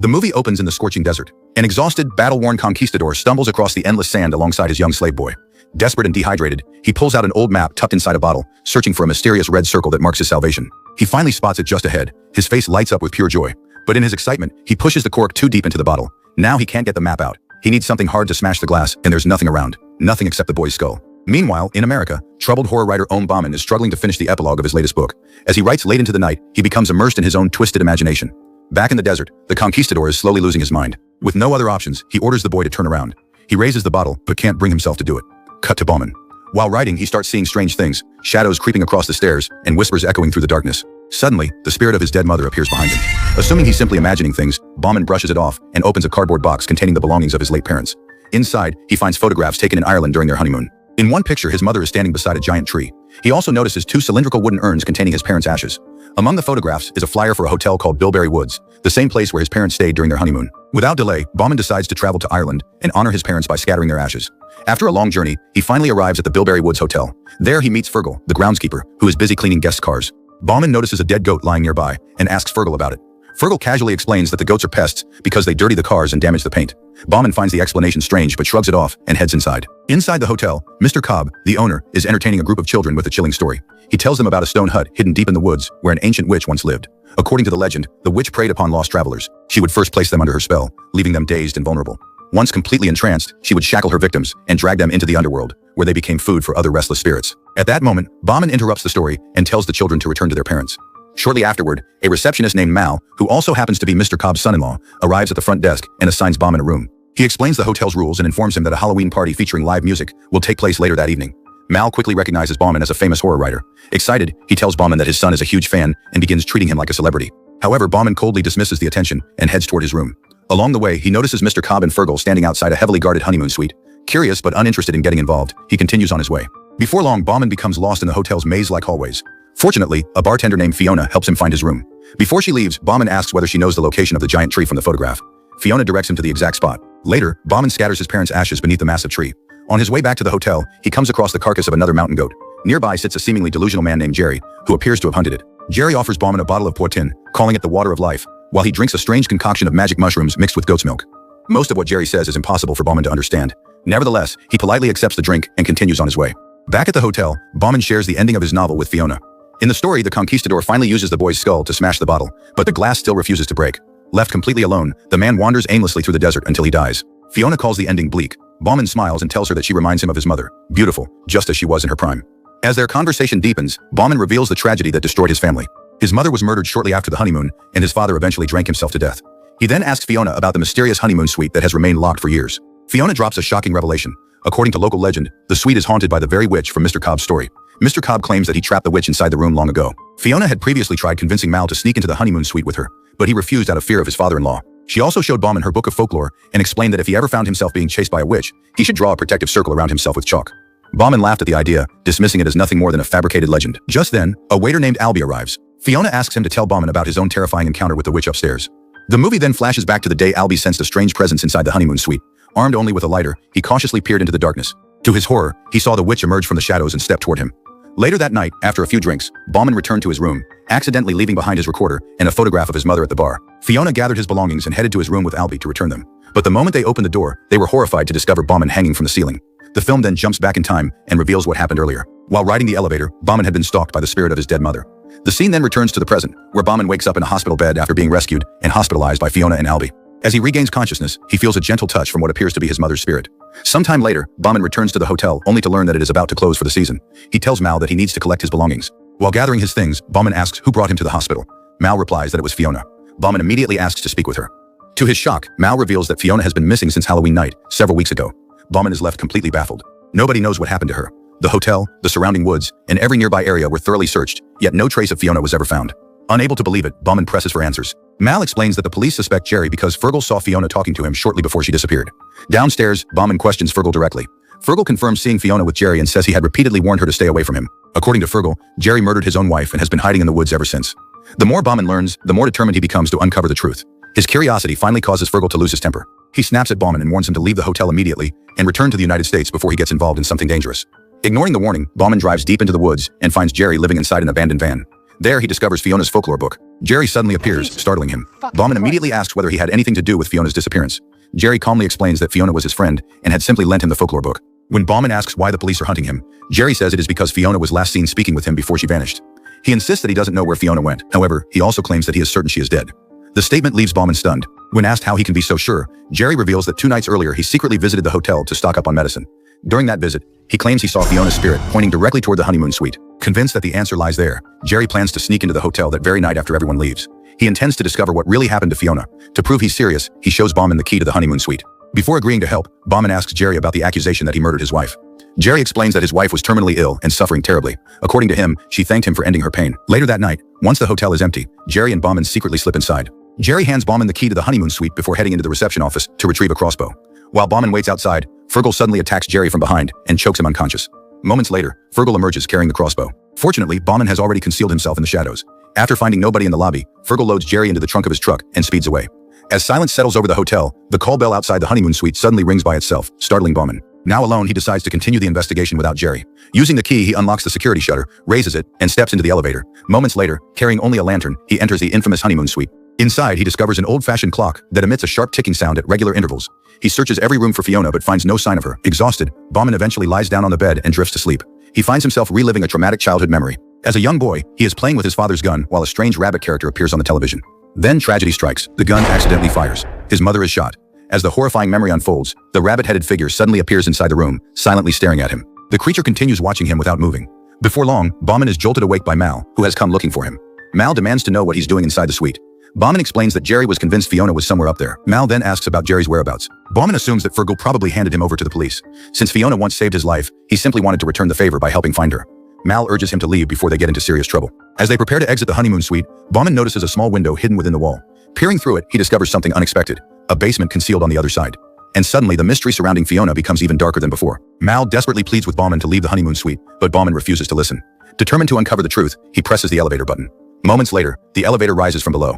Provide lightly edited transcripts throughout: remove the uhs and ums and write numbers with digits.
The movie opens in the scorching desert. An exhausted, battle-worn conquistador stumbles across the endless sand alongside his young slave boy. Desperate and dehydrated, he pulls out an old map tucked inside a bottle, searching for a mysterious red circle that marks his salvation. He finally spots it just ahead. His face lights up with pure joy. But in his excitement, he pushes the cork too deep into the bottle. Now he can't get the map out. He needs something hard to smash the glass, and there's nothing around. Nothing except the boy's skull. Meanwhile, in America, troubled horror writer Bauman is struggling to finish the epilogue of his latest book. As he writes late into the night, he becomes immersed in his own twisted imagination. Back in the desert, the conquistador is slowly losing his mind. With no other options, he orders the boy to turn around. He raises the bottle, but can't bring himself to do it. Cut to Bauman. While writing, he starts seeing strange things, shadows creeping across the stairs, and whispers echoing through the darkness. Suddenly, the spirit of his dead mother appears behind him. Assuming he's simply imagining things, Bauman brushes it off and opens a cardboard box containing the belongings of his late parents. Inside, he finds photographs taken in Ireland during their honeymoon. In one picture, his mother is standing beside a giant tree. He also notices two cylindrical wooden urns containing his parents' ashes. Among the photographs is a flyer for a hotel called Bilberry Woods, the same place where his parents stayed during their honeymoon. Without delay, Bauman decides to travel to Ireland and honor his parents by scattering their ashes. After a long journey, he finally arrives at the Bilberry Woods Hotel. There he meets Fergal, the groundskeeper, who is busy cleaning guest cars. Bauman notices a dead goat lying nearby and asks Fergal about it. Fergal casually explains that the goats are pests because they dirty the cars and damage the paint. Bauman finds the explanation strange but shrugs it off and heads inside. Inside the hotel, Mr. Cobb, the owner, is entertaining a group of children with a chilling story. He tells them about a stone hut hidden deep in the woods where an ancient witch once lived. According to the legend, the witch preyed upon lost travelers. She would first place them under her spell, leaving them dazed and vulnerable. Once completely entranced, she would shackle her victims and drag them into the underworld, where they became food for other restless spirits. At that moment, Bauman interrupts the story and tells the children to return to their parents. Shortly afterward, a receptionist named Mal, who also happens to be Mr. Cobb's son-in-law, arrives at the front desk and assigns Bauman a room. He explains the hotel's rules and informs him that a Halloween party featuring live music will take place later that evening. Mal quickly recognizes Bauman as a famous horror writer. Excited, he tells Bauman that his son is a huge fan and begins treating him like a celebrity. However, Bauman coldly dismisses the attention and heads toward his room. Along the way, he notices Mr. Cobb and Fergal standing outside a heavily guarded honeymoon suite. Curious but uninterested in getting involved, he continues on his way. Before long, Bauman becomes lost in the hotel's maze-like hallways. Fortunately, a bartender named Fiona helps him find his room. Before she leaves, Bauman asks whether she knows the location of the giant tree from the photograph. Fiona directs him to the exact spot. Later, Bauman scatters his parents' ashes beneath the massive tree. On his way back to the hotel, he comes across the carcass of another mountain goat. Nearby sits a seemingly delusional man named Jerry, who appears to have hunted it. Jerry offers Bauman a bottle of portin, calling it the water of life, while he drinks a strange concoction of magic mushrooms mixed with goat's milk. Most of what Jerry says is impossible for Bauman to understand. Nevertheless, he politely accepts the drink and continues on his way. Back at the hotel, Bauman shares the ending of his novel with Fiona. In the story, the conquistador finally uses the boy's skull to smash the bottle, but the glass still refuses to break. Left completely alone, the man wanders aimlessly through the desert until he dies. Fiona calls the ending bleak. Bauman smiles and tells her that she reminds him of his mother, beautiful, just as she was in her prime. As their conversation deepens, Bauman reveals the tragedy that destroyed his family. His mother was murdered shortly after the honeymoon, and his father eventually drank himself to death. He then asks Fiona about the mysterious honeymoon suite that has remained locked for years. Fiona drops a shocking revelation. According to local legend, the suite is haunted by the very witch from Mr. Cobb's story. Mr. Cobb claims that he trapped the witch inside the room long ago. Fiona had previously tried convincing Mal to sneak into the honeymoon suite with her, but he refused out of fear of his father-in-law. She also showed Bauman her book of folklore and explained that if he ever found himself being chased by a witch, he should draw a protective circle around himself with chalk. Bauman laughed at the idea, dismissing it as nothing more than a fabricated legend. Just then, a waiter named Albie arrives. Fiona asks him to tell Bauman about his own terrifying encounter with the witch upstairs. The movie then flashes back to the day Albie sensed a strange presence inside the honeymoon suite. Armed only with a lighter, he cautiously peered into the darkness. To his horror, he saw the witch emerge from the shadows and step toward him. Later that night, after a few drinks, Bauman returned to his room, accidentally leaving behind his recorder and a photograph of his mother at the bar. Fiona gathered his belongings and headed to his room with Albie to return them. But the moment they opened the door, they were horrified to discover Bauman hanging from the ceiling. The film then jumps back in time and reveals what happened earlier. While riding the elevator, Bauman had been stalked by the spirit of his dead mother. The scene then returns to the present, where Bauman wakes up in a hospital bed after being rescued and hospitalized by Fiona and Albie. As he regains consciousness, he feels a gentle touch from what appears to be his mother's spirit. Sometime later, Bauman returns to the hotel only to learn that it is about to close for the season. He tells Mal that he needs to collect his belongings. While gathering his things, Bauman asks who brought him to the hospital. Mal replies that it was Fiona. Bauman immediately asks to speak with her. To his shock, Mal reveals that Fiona has been missing since Halloween night, several weeks ago. Bauman is left completely baffled. Nobody knows what happened to her. The hotel, the surrounding woods, and every nearby area were thoroughly searched, yet no trace of Fiona was ever found. Unable to believe it, Bauman presses for answers. Mal explains that the police suspect Jerry because Fergal saw Fiona talking to him shortly before she disappeared. Downstairs, Bauman questions Fergal directly. Fergal confirms seeing Fiona with Jerry and says he had repeatedly warned her to stay away from him. According to Fergal, Jerry murdered his own wife and has been hiding in the woods ever since. The more Bauman learns, the more determined he becomes to uncover the truth. His curiosity finally causes Fergal to lose his temper. He snaps at Bauman and warns him to leave the hotel immediately and return to the United States before he gets involved in something dangerous. Ignoring the warning, Bauman drives deep into the woods and finds Jerry living inside an abandoned van. There he discovers Fiona's folklore book. Jerry suddenly appears, startling him. Bauman immediately asks whether he had anything to do with Fiona's disappearance. Jerry calmly explains that Fiona was his friend and had simply lent him the folklore book. When Bauman asks why the police are hunting him, Jerry says it is because Fiona was last seen speaking with him before she vanished. He insists that he doesn't know where Fiona went. However, he also claims that he is certain she is dead. The statement leaves Bauman stunned. When asked how he can be so sure, Jerry reveals that 2 nights earlier he secretly visited the hotel to stock up on medicine. During that visit, he claims he saw Fiona's spirit pointing directly toward the honeymoon suite. Convinced that the answer lies there, Jerry plans to sneak into the hotel that very night after everyone leaves. He intends to discover what really happened to Fiona. To prove he's serious, he shows Bauman the key to the honeymoon suite. Before agreeing to help, Bauman asks Jerry about the accusation that he murdered his wife. Jerry explains that his wife was terminally ill and suffering terribly. According to him, she thanked him for ending her pain. Later that night, once the hotel is empty, Jerry and Bauman secretly slip inside. Jerry hands Bauman the key to the honeymoon suite before heading into the reception office to retrieve a crossbow. While Bauman waits outside, Fergal suddenly attacks Jerry from behind and chokes him unconscious. Moments later, Fergal emerges carrying the crossbow. Fortunately, Bauman has already concealed himself in the shadows. After finding nobody in the lobby, Fergal loads Jerry into the trunk of his truck and speeds away. As silence settles over the hotel, the call bell outside the honeymoon suite suddenly rings by itself, startling Bauman. Now alone, he decides to continue the investigation without Jerry. Using the key, he unlocks the security shutter, raises it, and steps into the elevator. Moments later, carrying only a lantern, he enters the infamous honeymoon suite. Inside, he discovers an old-fashioned clock that emits a sharp ticking sound at regular intervals. He searches every room for Fiona but finds no sign of her. Exhausted, Bauman eventually lies down on the bed and drifts to sleep. He finds himself reliving a traumatic childhood memory. As a young boy, he is playing with his father's gun while a strange rabbit character appears on the television. Then tragedy strikes. The gun accidentally fires. His mother is shot. As the horrifying memory unfolds, the rabbit-headed figure suddenly appears inside the room, silently staring at him. The creature continues watching him without moving. Before long, Bauman is jolted awake by Mal, who has come looking for him. Mal demands to know what he's doing inside the suite. Bauman explains that Jerry was convinced Fiona was somewhere up there. Mal then asks about Jerry's whereabouts. Bauman assumes that Fergal probably handed him over to the police. Since Fiona once saved his life, he simply wanted to return the favor by helping find her. Mal urges him to leave before they get into serious trouble. As they prepare to exit the honeymoon suite, Bauman notices a small window hidden within the wall. Peering through it, he discovers something unexpected, a basement concealed on the other side. And suddenly, the mystery surrounding Fiona becomes even darker than before. Mal desperately pleads with Bauman to leave the honeymoon suite, but Bauman refuses to listen. Determined to uncover the truth, he presses the elevator button. Moments later, the elevator rises from below.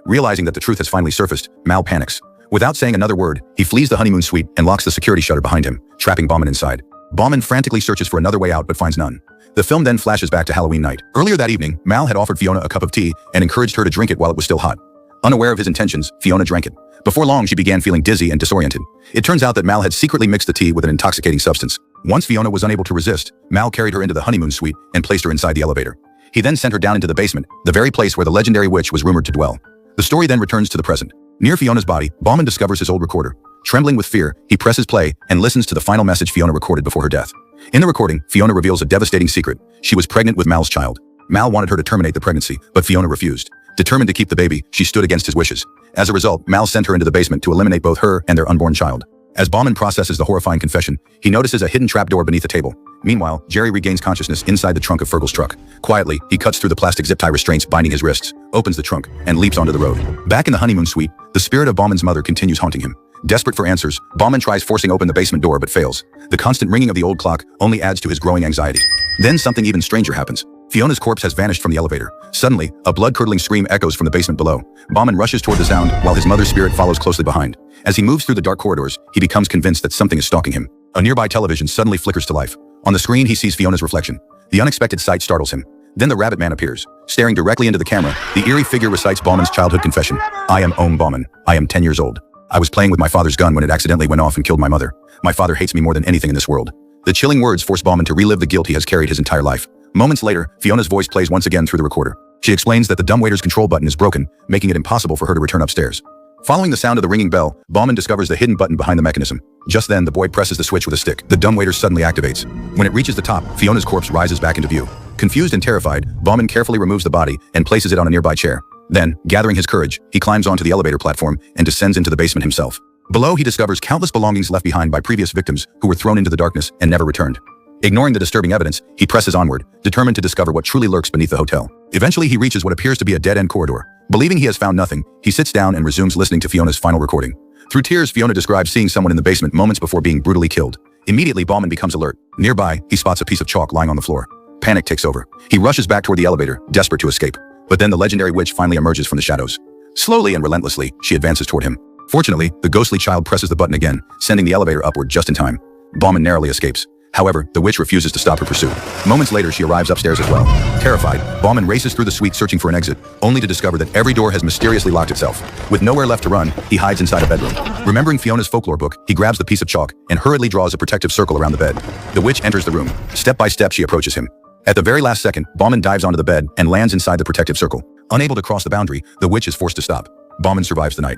Realizing that the truth has finally surfaced, Mal panics. Without saying another word, he flees the honeymoon suite and locks the security shutter behind him, trapping Bauman inside. Bauman frantically searches for another way out but finds none. The film then flashes back to Halloween night. Earlier that evening, Mal had offered Fiona a cup of tea and encouraged her to drink it while it was still hot. Unaware of his intentions, Fiona drank it. Before long, she began feeling dizzy and disoriented. It turns out that Mal had secretly mixed the tea with an intoxicating substance. Once Fiona was unable to resist, Mal carried her into the honeymoon suite and placed her inside the elevator. He then sent her down into the basement, the very place where the legendary witch was rumored to dwell. The story then returns to the present. Near Fiona's body, Bauman discovers his old recorder. Trembling with fear, he presses play and listens to the final message Fiona recorded before her death. In the recording, Fiona reveals a devastating secret. She was pregnant with Mal's child. Mal wanted her to terminate the pregnancy, but Fiona refused. Determined to keep the baby, she stood against his wishes. As a result, Mal sent her into the basement to eliminate both her and their unborn child. As Bauman processes the horrifying confession, he notices a hidden trapdoor beneath the table. Meanwhile, Jerry regains consciousness inside the trunk of Fergal's truck. Quietly, he cuts through the plastic zip tie restraints binding his wrists, opens the trunk, and leaps onto the road. Back in the honeymoon suite, the spirit of Bauman's mother continues haunting him. Desperate for answers, Bauman tries forcing open the basement door but fails. The constant ringing of the old clock only adds to his growing anxiety. Then something even stranger happens. Fiona's corpse has vanished from the elevator. Suddenly, a blood-curdling scream echoes from the basement below. Bauman rushes toward the sound while his mother's spirit follows closely behind. As he moves through the dark corridors, he becomes convinced that something is stalking him. A nearby television suddenly flickers to life. On the screen, he sees Fiona's reflection. The unexpected sight startles him. Then the rabbit man appears. Staring directly into the camera, the eerie figure recites Bauman's childhood confession. I am Bauman. I am 10 years old. I was playing with my father's gun when it accidentally went off and killed my mother. My father hates me more than anything in this world. The chilling words force Bauman to relive the guilt he has carried his entire life. Moments later, Fiona's voice plays once again through the recorder. She explains that the dumbwaiter's control button is broken, making it impossible for her to return upstairs. Following the sound of the ringing bell, Bauman discovers the hidden button behind the mechanism. Just then, the boy presses the switch with a stick. The dumbwaiter suddenly activates. When it reaches the top, Fiona's corpse rises back into view. Confused and terrified, Bauman carefully removes the body and places it on a nearby chair. Then, gathering his courage, he climbs onto the elevator platform and descends into the basement himself. Below, he discovers countless belongings left behind by previous victims who were thrown into the darkness and never returned. Ignoring the disturbing evidence, he presses onward, determined to discover what truly lurks beneath the hotel. Eventually, he reaches what appears to be a dead-end corridor. Believing he has found nothing, he sits down and resumes listening to Fiona's final recording. Through tears, Fiona describes seeing someone in the basement moments before being brutally killed. Immediately, Bauman becomes alert. Nearby, he spots a piece of chalk lying on the floor. Panic takes over. He rushes back toward the elevator, desperate to escape. But then the legendary witch finally emerges from the shadows. Slowly and relentlessly, she advances toward him. Fortunately, the ghostly child presses the button again, sending the elevator upward just in time. Bauman narrowly escapes. However, the witch refuses to stop her pursuit. Moments later, she arrives upstairs as well. Terrified, Bauman races through the suite searching for an exit, only to discover that every door has mysteriously locked itself. With nowhere left to run, he hides inside a bedroom. Remembering Fiona's folklore book, he grabs the piece of chalk and hurriedly draws a protective circle around the bed. The witch enters the room. Step by step, she approaches him. At the very last second, Bauman dives onto the bed and lands inside the protective circle. Unable to cross the boundary, the witch is forced to stop. Bauman survives the night.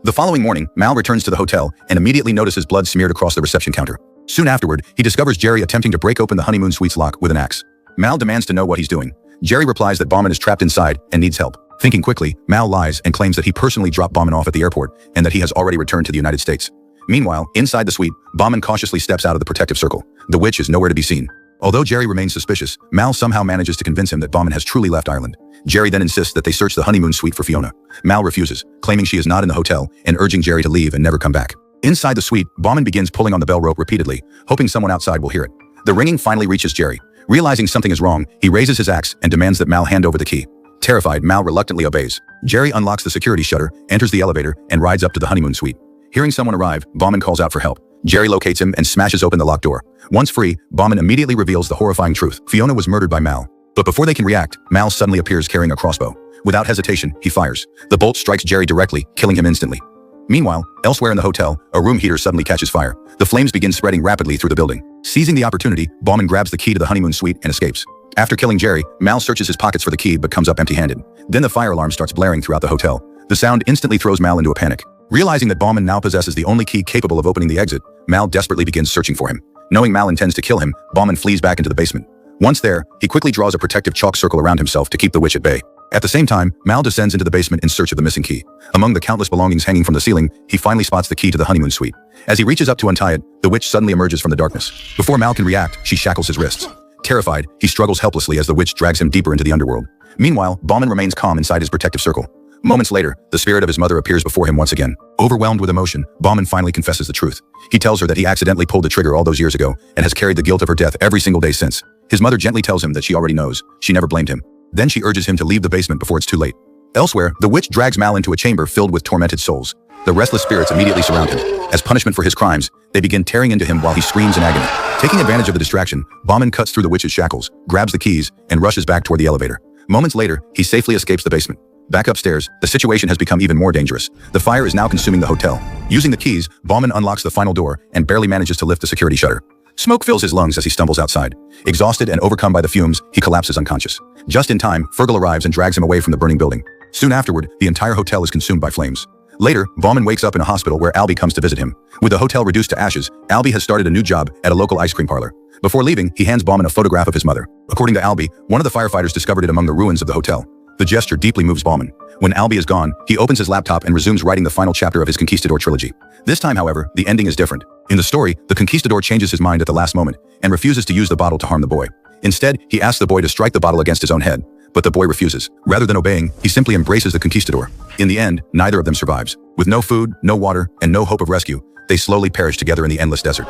The following morning, Mal returns to the hotel and immediately notices blood smeared across the reception counter. Soon afterward, he discovers Jerry attempting to break open the honeymoon suite's lock with an axe. Mal demands to know what he's doing. Jerry replies that Bauman is trapped inside and needs help. Thinking quickly, Mal lies and claims that he personally dropped Bauman off at the airport and that he has already returned to the United States. Meanwhile, inside the suite, Bauman cautiously steps out of the protective circle. The witch is nowhere to be seen. Although Jerry remains suspicious, Mal somehow manages to convince him that Bauman has truly left Ireland. Jerry then insists that they search the honeymoon suite for Fiona. Mal refuses, claiming she is not in the hotel and urging Jerry to leave and never come back. Inside the suite, Bauman begins pulling on the bell rope repeatedly, hoping someone outside will hear it. The ringing finally reaches Jerry. Realizing something is wrong, he raises his axe and demands that Mal hand over the key. Terrified, Mal reluctantly obeys. Jerry unlocks the security shutter, enters the elevator, and rides up to the honeymoon suite. Hearing someone arrive, Bauman calls out for help. Jerry locates him and smashes open the locked door. Once free, Bauman immediately reveals the horrifying truth. Fiona was murdered by Mal. But before they can react, Mal suddenly appears carrying a crossbow. Without hesitation, he fires. The bolt strikes Jerry directly, killing him instantly. Meanwhile, elsewhere in the hotel, a room heater suddenly catches fire. The flames begin spreading rapidly through the building. Seizing the opportunity, Bauman grabs the key to the honeymoon suite and escapes. After killing Jerry, Mal searches his pockets for the key but comes up empty-handed. Then the fire alarm starts blaring throughout the hotel. The sound instantly throws Mal into a panic. Realizing that Bauman now possesses the only key capable of opening the exit, Mal desperately begins searching for him. Knowing Mal intends to kill him, Bauman flees back into the basement. Once there, he quickly draws a protective chalk circle around himself to keep the witch at bay. At the same time, Mal descends into the basement in search of the missing key. Among the countless belongings hanging from the ceiling, he finally spots the key to the honeymoon suite. As he reaches up to untie it, the witch suddenly emerges from the darkness. Before Mal can react, she shackles his wrists. Terrified, he struggles helplessly as the witch drags him deeper into the underworld. Meanwhile, Bauman remains calm inside his protective circle. Moments later, the spirit of his mother appears before him once again. Overwhelmed with emotion, Bauman finally confesses the truth. He tells her that he accidentally pulled the trigger all those years ago and has carried the guilt of her death every single day since. His mother gently tells him that she already knows. She never blamed him. Then she urges him to leave the basement before it's too late. Elsewhere, the witch drags Mal into a chamber filled with tormented souls. The restless spirits immediately surround him. As punishment for his crimes, they begin tearing into him while he screams in agony. Taking advantage of the distraction, Bauman cuts through the witch's shackles, grabs the keys, and rushes back toward the elevator. Moments later, he safely escapes the basement. Back upstairs, the situation has become even more dangerous. The fire is now consuming the hotel. Using the keys, Bauman unlocks the final door and barely manages to lift the security shutter. Smoke fills his lungs as he stumbles outside. Exhausted and overcome by the fumes, he collapses unconscious. Just in time, Fergal arrives and drags him away from the burning building. Soon afterward, the entire hotel is consumed by flames. Later, Bauman wakes up in a hospital where Albie comes to visit him. With the hotel reduced to ashes, Albie has started a new job at a local ice cream parlor. Before leaving, he hands Bauman a photograph of his mother. According to Albie, one of the firefighters discovered it among the ruins of the hotel. The gesture deeply moves Bauman. When Albie is gone, he opens his laptop and resumes writing the final chapter of his Conquistador trilogy. This time, however, the ending is different. In the story, the Conquistador changes his mind at the last moment and refuses to use the bottle to harm the boy. Instead, he asks the boy to strike the bottle against his own head, but the boy refuses. Rather than obeying, he simply embraces the Conquistador. In the end, neither of them survives. With no food, no water, and no hope of rescue, they slowly perish together in the endless desert.